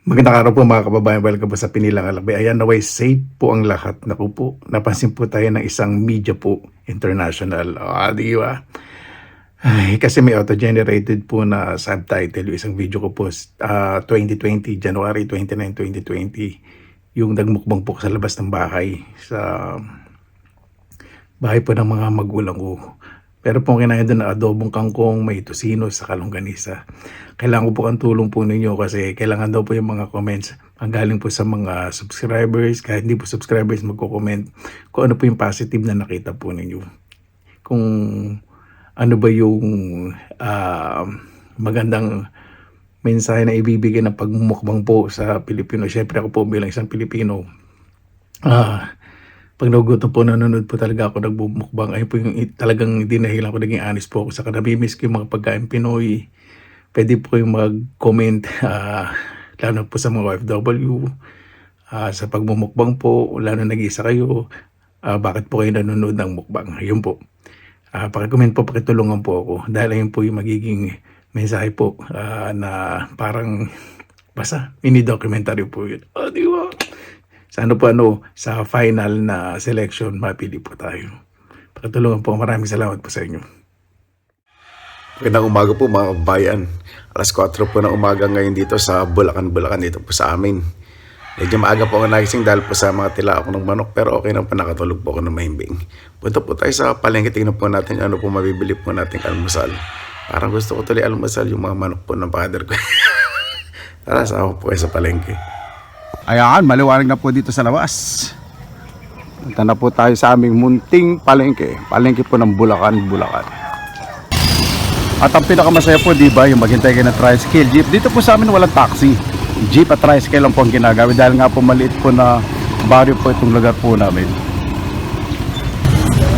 Magandang araw po mga kababayan, welcome po sa Pinilang Alakbay. Ayan, naway safe po ang lahat. Naku po, napansin po tayo ng isang media po, international. Di ba? Ay, kasi may auto-generated po na subtitle, yung isang video ko po, 2020, January 29, 2020, yung nagmukbang po sa labas ng bahay, sa bahay po ng mga magulang ko. Pero po kinain doon na adobong kangkong, may tosino sa kalongganisa. Kailangan ko po ang tulong po ninyo kasi kailangan daw po yung mga comments ang galing po sa mga subscribers. Kahit hindi po subscribers magko-comment kung ano po yung positive na nakita po ninyo. Kung ano ba yung magandang mensahe na ibibigay ng pagmumukbang po sa Pilipino. Siyempre ako po bilang isang Pilipino, pag nagugutom po, nanonood po talaga ako nagbumukbang. Ayun po yung talagang dinahilan ko, naging honest po ako. Saka nabimiss ko yung mga pagkain Pinoy. Pwede po yung mag-comment, lalo po sa mga OFW, sa pagmumukbang po, lalo nag-iisa kayo, bakit po kayo nanonood ng mukbang. Ayun po. Pakicomment po, pakitulungan po ako. Dahil ayun po yung magiging mensahe po na parang basta mini-documentary po yun. Di ba? Sa final na selection, mapili po tayo. Pakitulungan po. Maraming salamat po sa inyo. Magandang umaga po mga kabayan. Alas 4 po ng umaga ngayon dito sa Bulacan dito po sa amin. Medyo maaga po ako nagising dahil po sa mga tila ako ng manok, pero okay na po, nakatulog po ako ng mahimbing. Punta po tayo sa palengke, tingnan po natin ano po mabibili po natin almusal. Parang gusto ko tuloy almusal yung mga manok po ng father ko. Tara, sama po kayo sa palengke. Ayan, maliwanag na po dito sa labas. Punta na po tayo sa aming munting palengke. Palengke po ng Bulacan. At ang pinakamasaya po, di ba, yung maghintay kayo ng tricycle, jeep. Dito po sa amin walang taxi. Jeep at tricycle lang po ang ginagawa dahil nga po maliit po na barrio po itong lugar po namin.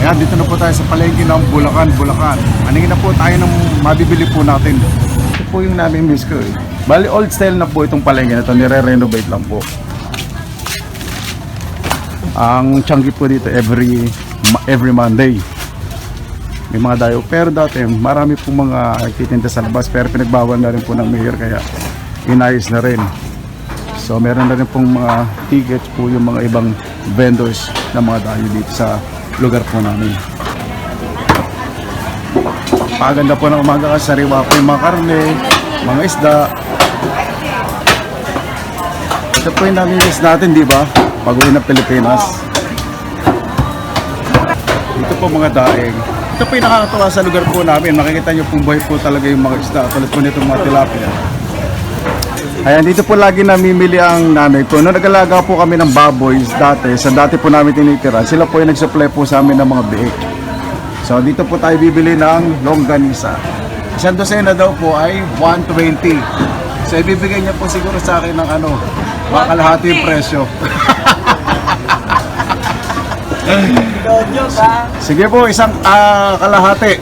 Ayan, dito na po tayo sa palengke ng Bulacan. Aningin na po tayo ng mabibili po natin. Ito po yung nami-miss ko eh. Bali old style na po itong palengke na ito, nire-renovate lang po. Ang Changi po dito every Monday may mga dayo, pero dati marami pong mga nagtitinda sa labas, pero pinagbawal na rin po ng mayor kaya inayos na rin. So meron na rin pong mga tickets po yung mga ibang vendors na mga dayo dito sa lugar po namin. Paganda po ng umaga kasi sariwa po yung mga karne, mga isda. Ito po yung nami-miss natin, di ba? Pag-uwi ng Pilipinas. Ito po mga daing. Ito po yung nakakatawa sa lugar po namin. Makikita nyo pong buhay po talaga yung mga isda. Tulad po nitong mga tilapia. Ayan, dito po lagi namimili ang nanay ko. Noong nag-alaga po kami ng baboy dati, sa dati po namin tinitira, sila po yung nag-supply po sa amin ng mga biik. So dito po tayo bibili ng longganisa. Isang dosena daw po ay 120. So ibibigay niya po siguro sa akin ng kalahati yung presyo. Sige po, isang kalahati.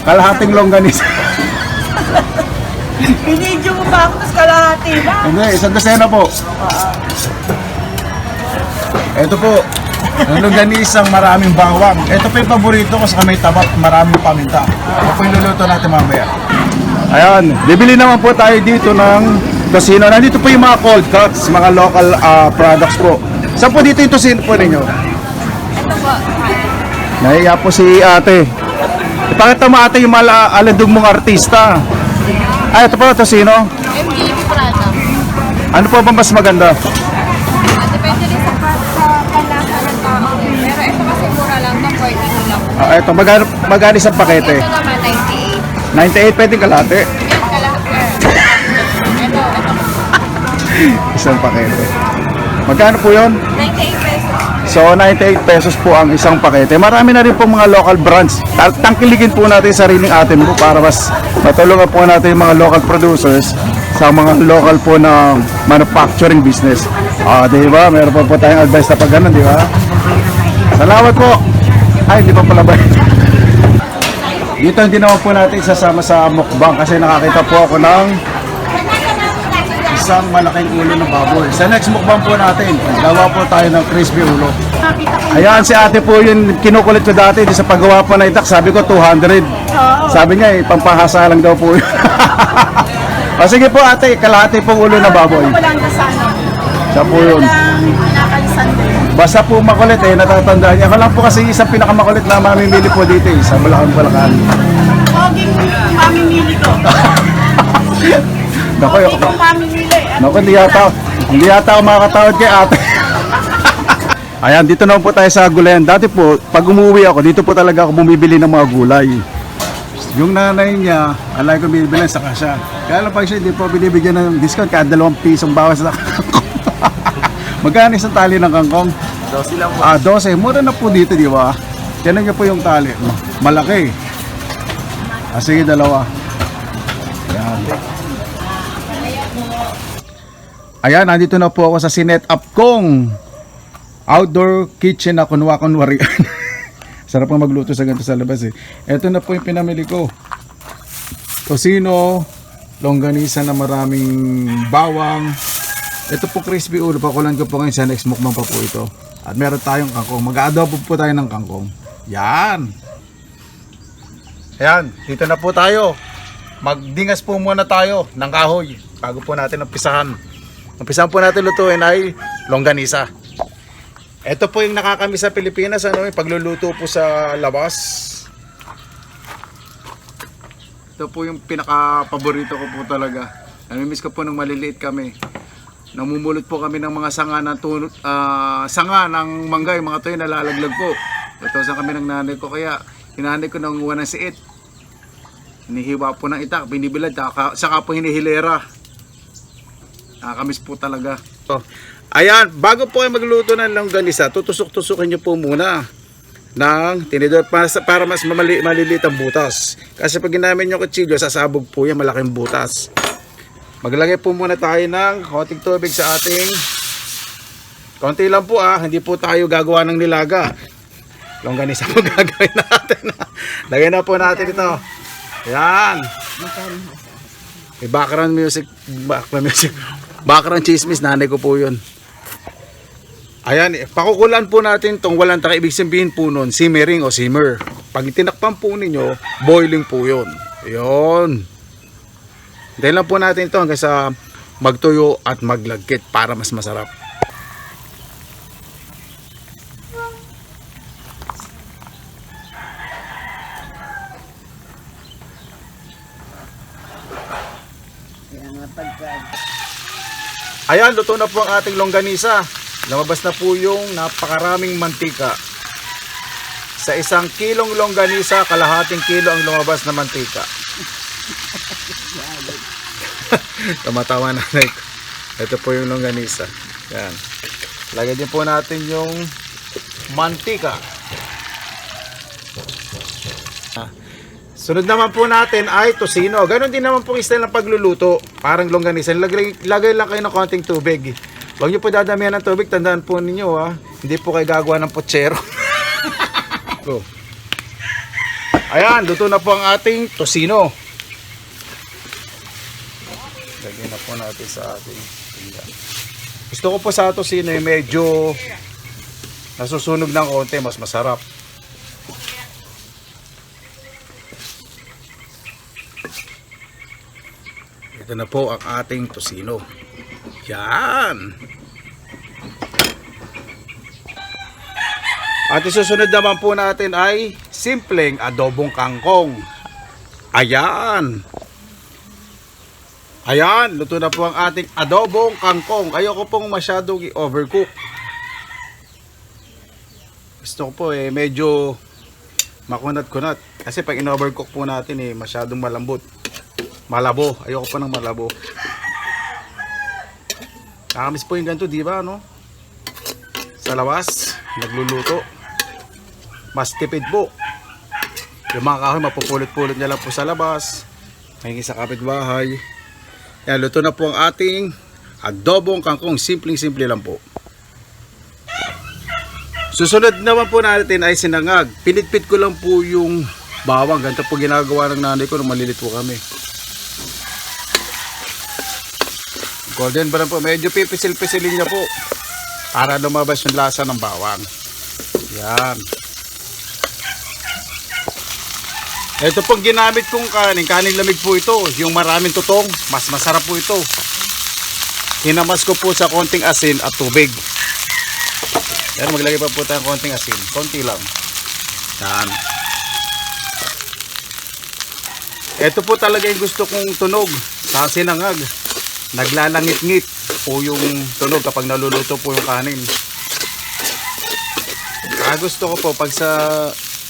Kalahating longganisa. Binidyo mo ba ako, tapos kalahati ba? Hindi, isang dosena po. Ito po, ang longganisang maraming bawang. Ito po yung paborito ko sa may tabat, maraming paminta. Ito po yung luluto natin mamaya. Ayan, bibili naman po tayo dito ng tosino. Nandito po yung mga cold cuts, mga local products po. Saan po dito yung tosino po ninyo? Ito po. Nahiya po si ate. Ipakita mo ate yung aladog mong artista. Ay, ito po tosino. MDB product. Ano po ba mas maganda? Depende rin sa panlasa ng tao. Pero ito kasi mura lang, no? 42 lang. Ito, magkano isang pakete? Ito naman, 98. 98, pwedeng kalahati. Yan, kalahati. Ito. Isang pakete. Magkano po yun? 98 pesos. So 98 pesos po ang isang pakete. Marami na rin po mga local brands. Tangkiligin po natin yung sariling atin po para mas matulungan po natin yung mga local producers sa mga local po na manufacturing business. Di ba? Meron po tayong advice na pag ganun, di ba? Salamat po. Ay, hindi pa pala ba? Dito hindi naman po natin isasama sa mukbang kasi nakakita po ako ng isang malaking ulo ng baboy. Sa next mukbang po natin, gawa po tayo ng crispy ulo. Ayan, si ate po yun, kinukulit ko dati sa paggawa po na itak. Sabi ko 200. Sabi niya, pampahasa lang daw po yun. O sige po ate, kalahati pong ulo na baboy. Walang kasano. Siya po yun. Walang nakalisan din. Basta po makulit eh, natatandaan niya. Ako lang po kasi isang pinakamakulit na mamimili po dito eh, sa Bulacan. Poging mamimili ko. Naku, Poging kong mamimili. naku, hindi yata ako makakatawad kay ate. Ayan, dito naman po tayo sa gulayan. Dati po, pag umuwi ako, dito po talaga ako bumibili ng mga gulay. Yung nanay niya, alay ko bibili sa kasya. Kaya lang pag siya, hindi po binibigyan ng discount, kaya 2 pisong bawas na kangkong. Magkano isang tali ng kangkong? 12 lang po. 12. Mura na po dito, di ba? Tiyan niyo po yung tali. Malaki. Sige, 2. Ayan. Ayan, nandito na po ako sa sinet up kong outdoor kitchen na kunwari. Sarap pa magluto sa ganito sa labas eh. Ito na po yung pinamili ko. Tosino, longganisa na maraming bawang. Ito po crispy ulo. Pakulan ko po ngayon sa next mukbang pa po ito. At meron tayong kangkong. Mag-adobo po tayo ng kangkong. Yan. Ayan, dito na po tayo. Magdingas po muna tayo ng kahoy bago po natin umpisahan. Umpisahan po natin lutuin ay longganisa. Ito po yung nakakamiss sa Pilipinas, ano, yung pagluluto po sa labas. Ito po yung pinaka-paborito ko po talaga. Namimiss ko po nung maliliit kami. Namumulot po kami ng mga sanga ng sanga ng mangga, yung mga tuyo nalalaglag po. Ito kami ng nanay ko, kaya hinanay ko nang ng siit. Hinihiwa po ng itak, binibilad, saka po hinihilera. Nakakamiss po talaga. Ayan, bago po kayo magluto ng longganisa, tutusok-tusukin nyo po muna ng tinidor para mas maliliit ang butas. Kasi pag ginamit nyo kutsilyo, sasabog po yan, malaking butas. Maglagay po muna tayo ng konting tubig sa ating, konti lang po hindi po tayo gagawa ng nilaga. Longganisa po gagawin natin. Lagay na po natin ito. Ayan. May background chismis, nanay ko po yun. Ayan, pakukulan po natin itong walang taka. Ibig sabihin po nun, simmering o simmer. Pag tinakpan po ninyo, boiling po yun. Yun. Dahil lang po natin ito hanggang sa magtuyo at maglagkit para mas masarap. Ayan, luto na po ang ating longganisa. Lumabas na po yung napakaraming mantika. Sa 1 kilong longganisa, kalahating kilo ang lumabas na mantika. Tumatawa nanay ko. Ito po yung longganisa. Yan. Lagyan din po natin yung mantika. Sunod naman po natin ay tosino. Ganon din naman po style ng pagluluto. Parang longganisa. Lagay lang kayo ng konting tubig. Huwag nyo po dadamihan ng tubig. Tandaan po ninyo hindi po kayo gagawa ng potsero. Ayan, luto na po ang ating tosino. Lagyan na po natin sa ating pinggan. Gusto ko po sa tosino medyo nasusunog ng konti. Mas masarap. Ito na po ang ating tosino. Yan. At isusunod naman po natin ay simpleng adobong kangkong. Ayan. Ayan, luto na po ang ating adobong kangkong. Ayoko pong masyadong i-overcook. Gusto ko po medyo makunat-kunat. Kasi pag in-overcook po natin masyadong malambot. Malabo. Ayoko po ng malabo. Nakamiss po yung ganito, di ba, no? Sa labas, nagluluto. Mas tipid po. Yung mga kahoy, mapupulot-pulot niya lang po sa labas. Mahingi sa kapitbahay. Yan, luto na po ang ating adobong kangkong. Simpleng-simple lang po. Susunod naman po natin ay sinangag. Pinitpit ko lang po yung bawang. Ganito po ginagawa ng nanay ko nung malilit po kami. Golden brown po. Medyo pipisil-pisilin niya po para lumabas yung lasa ng bawang. Yan. Ito pong ginamit kong kanin lamig po ito. Yung maraming tutong, mas masarap po ito. Hinamas ko po sa konting asin at tubig. Yan, maglagay pa po tayo ng konting asin. Konti lang. Yan. Ito po talaga yung gusto kong tunog sa sinangag. Naglalangit-ngit po yung tunog kapag naluluto po yung kanin. Gusto ko po pag sa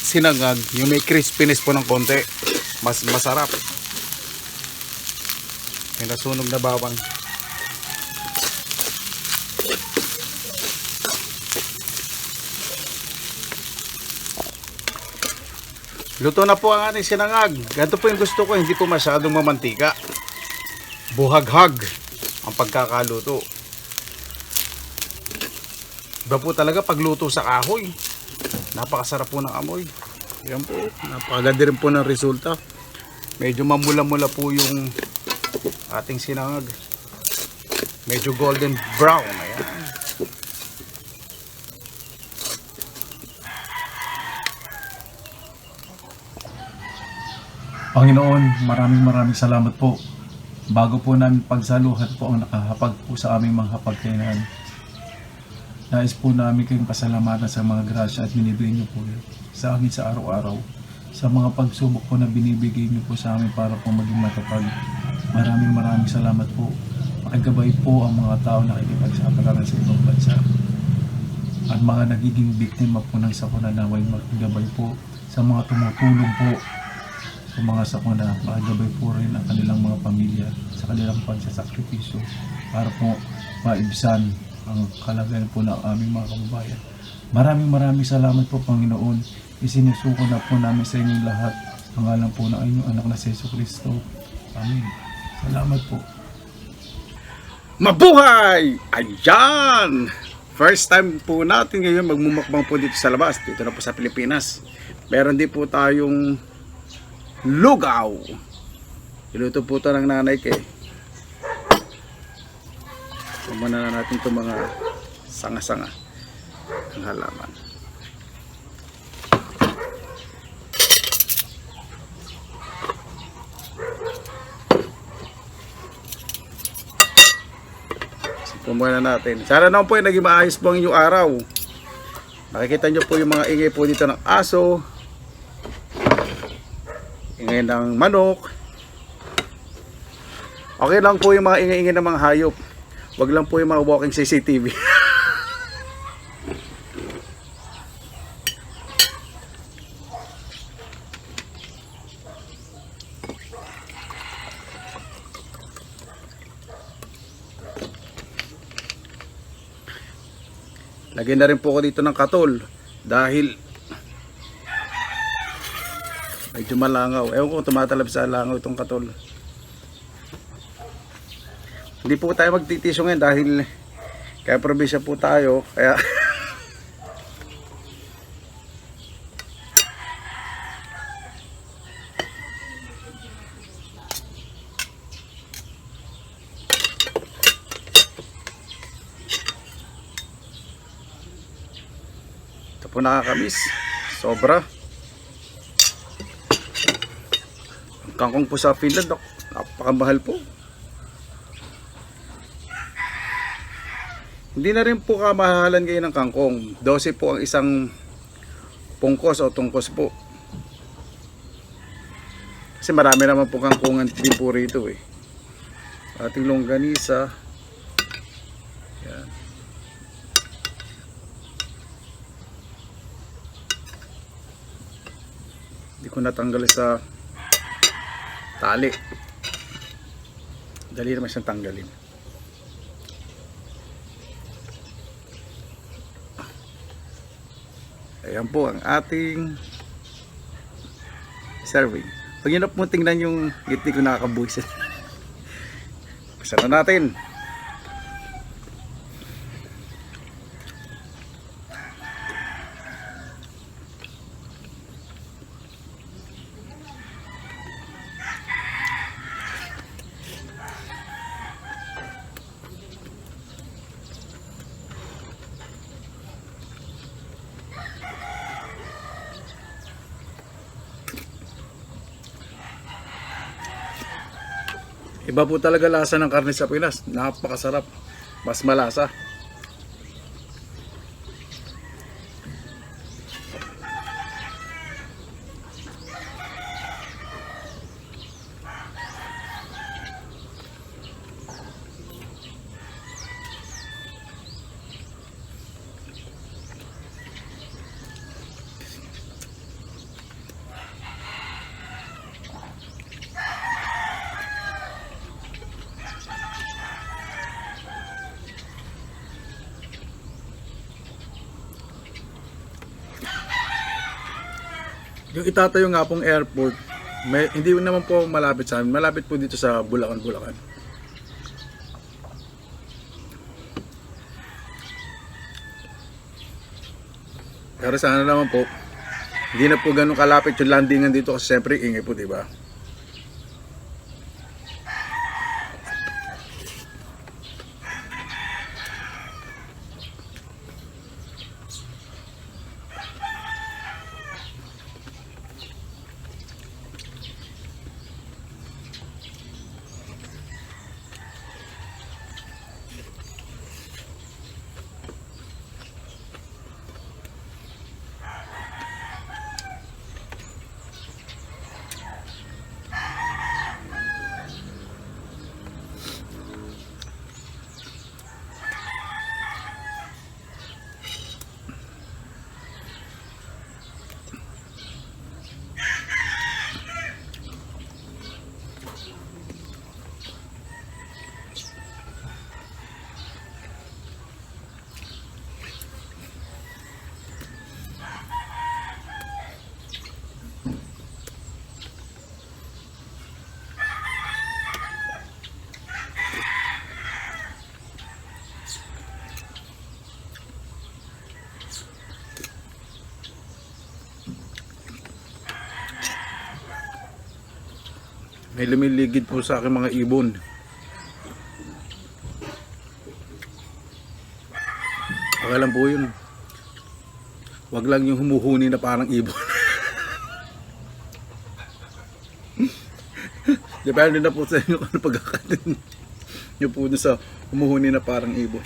sinangag, yung may crispiness po ng konti, mas masarap. May nasunog na bawang. Luto na po ang ating sinangag. Ganito po yung gusto ko, hindi po masyadong mamantika. Buhaghag ang pagkakaluto. Iba po talaga pagluto sa kahoy. Napakasarap po ng amoy. Yan po, napakaganda rin po ng resulta. Medyo mamula-mula po yung ating sinangag. Medyo golden brown. Ayan. Panginoon, maraming salamat po. Bago po namin pagsaluhan po ang nakahapag po sa aming mga hapagkainan. Nais po namin kayong pasalamatan sa mga grasya at binibigay niyo po sa amin sa araw-araw. Sa mga pagsubok po na binibigay niyo po sa amin para po maging matatag. Maraming salamat po. Makigabay po ang mga tao na nakikipagsapalaran sa ibang bansa. At mga nagiging biktima po ng sakuna naway makigabay po sa mga tumutulong po sa mga sakuna, makigabay po rin ang kanilang mga pamilya sa kanilang pagsasakripisyo para po maibsan ang kalagayan po ng aming mga kababayan. Maraming salamat po, Panginoon. Isinusuko na po namin sa inyong lahat ang ngalan po ng inyong anak na si Jesucristo. Amen. Salamat po. Mabuhay! Ayan! First time po natin ngayon magmumukbang po dito sa labas. Dito na po sa Pilipinas. Meron din po tayong lugaw. Iluto po ito ng nanay ko. Umana na natin itong mga sanga-sanga ng halaman. Pumuna natin. Sana naman po ay naging maayos po ang inyong araw. Nakikita nyo po yung mga ingay po dito ng aso, ingay ng manok. Okay lang po yung mga ingay-ingay ng mga hayop. Wag lang po yung mga walking CCTV. Lagyan na rin po ako dito ng katol dahil medyo malangaw. Ewan ko tumatalab sa langaw itong katol. Hindi po tayo magtitiso ngayon dahil kaya probinsya po tayo. Kaya ito po nakakamiss. Sobra. Ang kangkong po sa Finland, napakamahal po. Hindi na rin po kamahalan ngayon ng kangkong. 12 po ang isang pungkos o tungkos po. Kasi marami naman po kangkungan din po rito eh. Ating longganisa. Yan. Hindi ko natanggal sa tali. Dali naman siyang tanggalin. Ayan po ang ating serving. Pag yun po tingnan yung gitni ko nakakabuisit. Pasa na natin. Iba po talaga lasa ng karne sa Pinas. Napakasarap. Mas malasa. Yung itatayo nga pong airport, hindi naman po malapit sa amin. Malapit po dito sa Bulacan, Bulacan. Pero sana naman po, hindi na po ganun kalapit yung landingan dito kasi siyempre ingay po, di ba? May lumiligid po sa akin mga ibon. Okay lang po yun. Wag lang yung humuhuni na parang ibon. Depende na po sa inyo kung ano pagkakatin nyo po sa humuhuni na parang ibon.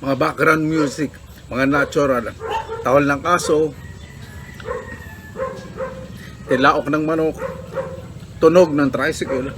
Mga background music, mga natural, tawal ng kaso, tilaok ng manok, tunog ng tricycle.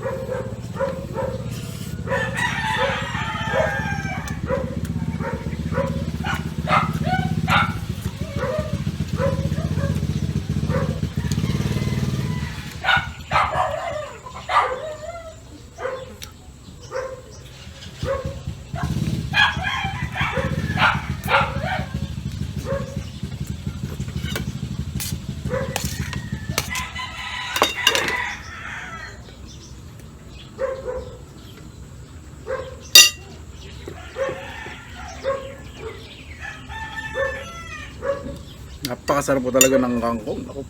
Napakasarap po talaga ng kangkong. Ako,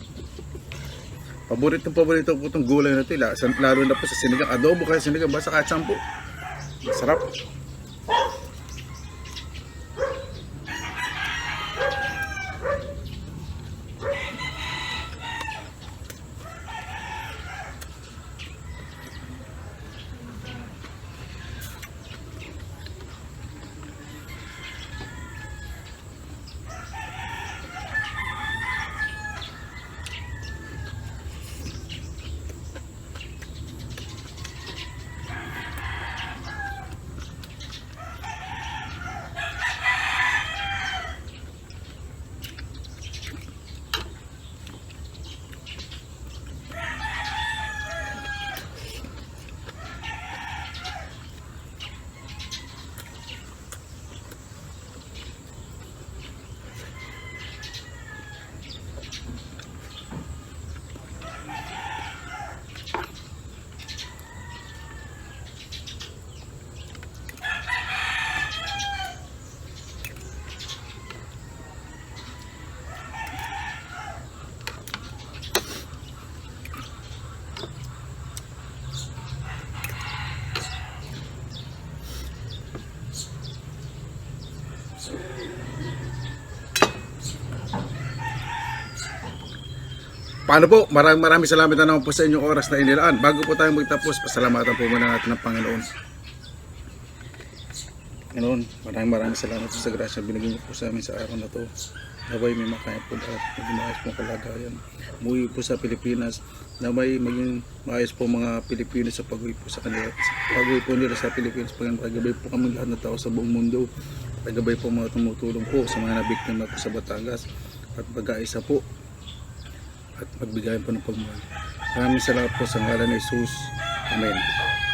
paborito po itong gulay na ito. Lalo na po sa sinigang. Adobo kaya sinigang. Basta kahit sampo. Sarap. Paano po? Maraming salamat na naman po sa inyong oras na inilaan. Bago po tayo magtapos, pasalamatan po muna natin ng Panginoon. Ganoon, maraming salamat po sa grasya binigay niyo po sa amin sa araw na to. Naway may makaya po at maging maayos po kalagayan. Umuwi po sa Pilipinas. Naway maging maayos po mga Pilipino sa pag-uwi po sa kanila. Pag-uwi po nila sa Pilipinas. Pagkagabay po kami lahat na tao sa buong mundo. Pagkagabay po mga tumutulong po sa mga nabiktima po sa Batangas. At pag-aisa po. At magbigayan po ng pagmahal. Maraming salamat po sa ngalan ni Jesus. Amen.